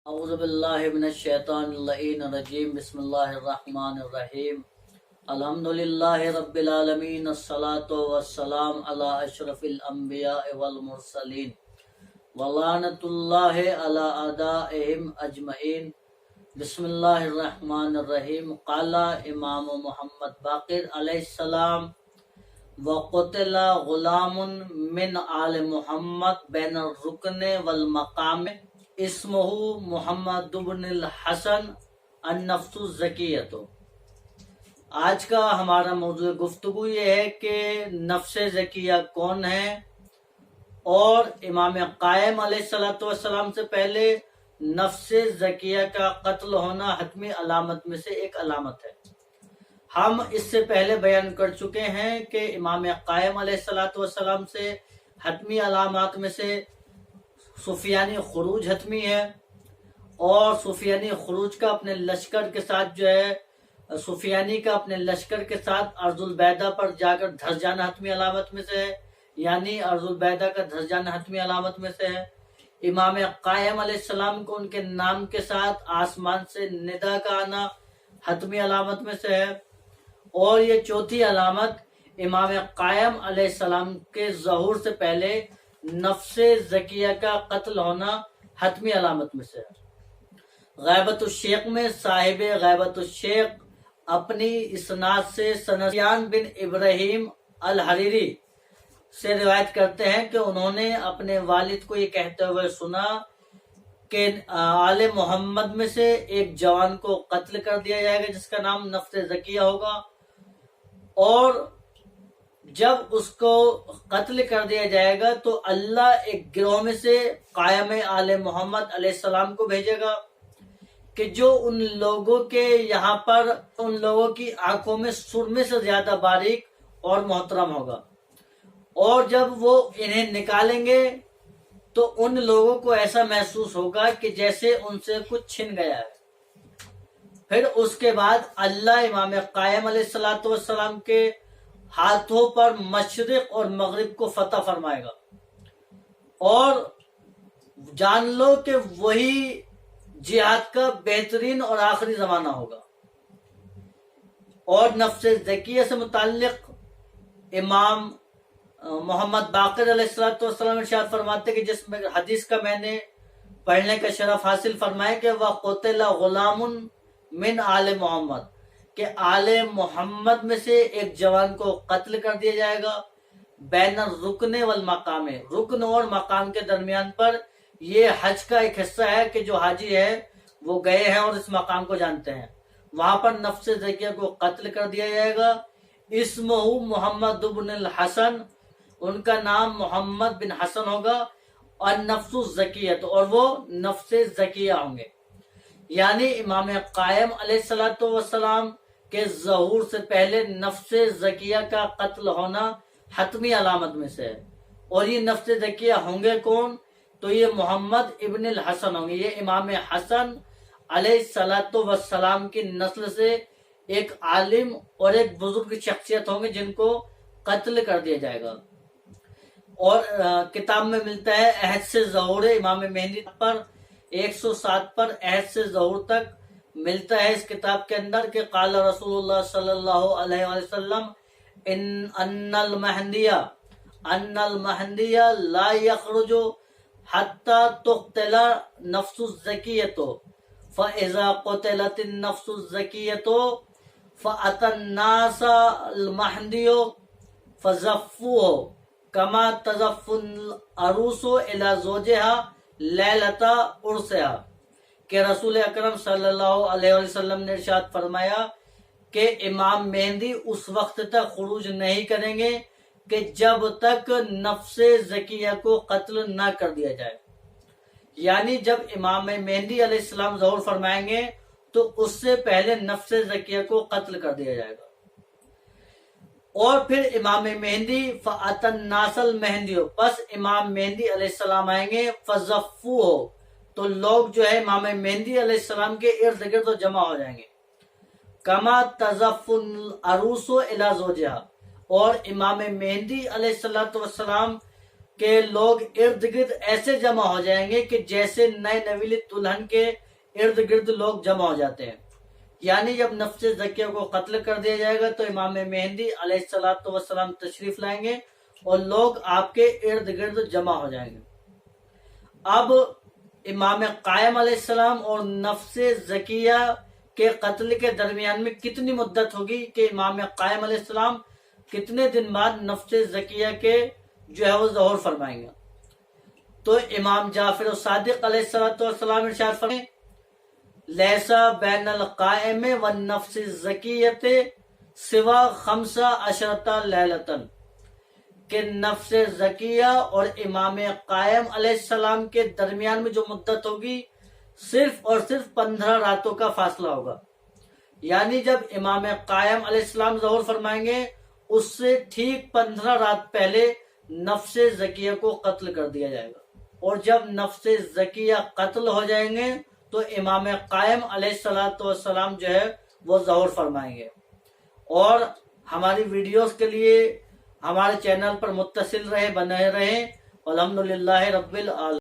اعوذ باللہ من الشیطان اللعین الرجیم بسم اللہ الرحمن الرحیم الحمدللہ رب العالمین الصلاة والسلام علی اشرف الانبیاء والمرسلین ولعنت اللہ علی اعدائہم اجمعین بسم اللہ الرحمن الرحیم قال امام محمد باقر علیہ السلام وقتل غلام من آل محمد بین الرکن والمقام اسمہ محمد بن الحسن النفس الزکیۃ۔ آج کا ہمارا موضوع گفتگو یہ ہے کہ نفس زکیہ کون ہے اور امام قائم علیہ السلام سے پہلے نفس زکیہ کا قتل ہونا حتمی علامت میں سے ایک علامت ہے۔ ہم اس سے پہلے بیان کر چکے ہیں کہ امام قائم علیہ السلام سے حتمی علامات میں سے سفیانی خروج حتمی ہے، اور سفیانی خروج کا اپنے لشکر کے ساتھ سفیانی کا اپنے لشکر کے ساتھ ارض البیدہ پر جا کر دھس جانا حتمی علامت میں سے ہے، یعنی ارض البیدہ کا دھس جانا حتمی علامت میں سے ہے۔ امام قائم علیہ السلام کو ان کے نام کے ساتھ آسمان سے ندا کا آنا حتمی علامت میں سے ہے، اور یہ چوتھی علامت امام قائم علیہ السلام کے ظہور سے پہلے نفس زکیہ کا قتل ہونا حتمی علامت میں سے ہے۔ غیبت الشیخ میں صاحب غیبت الشیخ اپنی اسناد سے سنیان بن ابراہیم الحریری سے روایت کرتے ہیں کہ انہوں نے اپنے والد کو یہ کہتے ہوئے سنا کہ آل محمد میں سے ایک جوان کو قتل کر دیا جائے گا جس کا نام نفس زکیہ ہوگا، اور جب اس کو قتل کر دیا جائے گا تو اللہ ایک گروہ میں سے قائم آل محمد علیہ السلام کو بھیجے گا کہ جو ان لوگوں کے یہاں پر ان لوگوں کی آنکھوں میں سرمے سے زیادہ باریک اور محترم ہوگا، اور جب وہ انہیں نکالیں گے تو ان لوگوں کو ایسا محسوس ہوگا کہ جیسے ان سے کچھ چھن گیا ہے۔ پھر اس کے بعد اللہ امام قائم علیہ السلام کے ہاتھوں پر مشرق اور مغرب کو فتح فرمائے گا، اور جان لو کہ وہی جہاد کا بہترین اور آخری زمانہ ہوگا۔ اور نفس زکیہ سے متعلق امام محمد باقر علیہ السلام ارشاد فرماتے کہ جس حدیث کا میں نے پڑھنے کا شرف حاصل فرمایا کہ وَقُتِلَ غُلَامٌ مِّنْ آلِ محمد، کہ آل محمد میں سے ایک جوان کو قتل کر دیا جائے گا بین الرکن والمقام، رکن اور مقام کے درمیان پر۔ یہ حج کا ایک حصہ ہے کہ جو حاجی ہے وہ گئے ہیں اور اس مقام کو جانتے ہیں، وہاں پر نفس زکیہ کو قتل کر دیا جائے گا۔ اسمہ محمد بن الحسن، ان کا نام محمد بن حسن ہوگا، اور نفس الزکیہ، اور وہ نفس زکیہ ہوں گے، یعنی امام قائم علیہ السلام کے ظہور سے پہلے نفس زکیہ کا قتل ہونا حتمی علامت میں سے ہے۔ اور یہ نفس زکیہ ہوں گے کون؟ تو یہ محمد ابن الحسن ہوں گے، یہ امام حسن علیہ السلام کی نسل سے ایک عالم اور ایک بزرگ شخصیت ہوں گے جن کو قتل کر دیا جائے گا۔ اور کتاب میں ملتا ہے عہد سے ظہور امام مہدی پر 107 پر عہد سے ظہور تک ملتا ہے اس کتاب کے اندر کہ قال رسول اللہ صلی اللہ علیہ وسلم ان المہدی لا یخرج حتی تقتل نفس الزکیۃ فاذا قتلت النفس الزکیۃ فأتی الناس المہدی فزفوه کما تزف العروس الی زوجها لیلۃ عرسها، کہ رسول اکرم صلی اللہ علیہ وسلم نے ارشاد فرمایا کہ امام مہدی اس وقت تک خروج نہیں کریں گے کہ جب تک نفس زکیہ کو قتل نہ کر دیا جائے، یعنی جب امام مہدی علیہ السلام ظہور فرمائیں گے تو اس سے پہلے نفس زکیہ کو قتل کر دیا جائے گا۔ اور پھر امام مہدی فأتی الناس المہدی، پس امام مہدی علیہ السلام آئیں گے، فزفوه، تو لوگ جو ہے امام مہدی علیہ السلام کے ارد گرد جمع ہو جائیں گے، کما تزف العروس الی زوجها، اور امام مہدی علیہ السلام کہ لوگ ارد گرد ایسے جمع ہو جائیں گے کہ جیسے نئے نویلی دلہن کے ارد گرد لوگ جمع ہو جاتے ہیں. یعنی جب نفس زکیہ کو قتل کر دیا جائے گا تو امام مہدی علیہ السلام تشریف لائیں گے اور لوگ آپ کے ارد گرد جمع ہو جائیں گے. اب امام قائم علیہ السلام اور نفس زکیہ کے قتل کے درمیان میں کتنی مدت ہوگی کہ امام قائم علیہ السلام کتنے دن بعد نفس زکیہ کے جو ہے وہ ظہور فرمائیں گے. تو امام جعفر الصادق علیہ السلام ارشاد فرمائیں لیسا بین القائم والنفس الزکیۃ سوا 15 لیلۃ کہ نفس زکیہ اور امام قائم علیہ السلام کے درمیان میں جو مدت ہوگی صرف اور صرف 15 راتوں کا فاصلہ ہوگا. یعنی جب امام قائم علیہ السلام ظہور فرمائیں گے اس سے ٹھیک 15 رات پہلے نفس زکیہ کو قتل کر دیا جائے گا. اور جب نفس زکیہ قتل ہو جائیں گے تو امام قائم علیہ السلام جو ہے وہ ظہور فرمائیں گے. اور ہماری ویڈیوز کے لیے ہمارے چینل پر متصل رہے، بنے رہیں. الحمدللہ رب العالمین.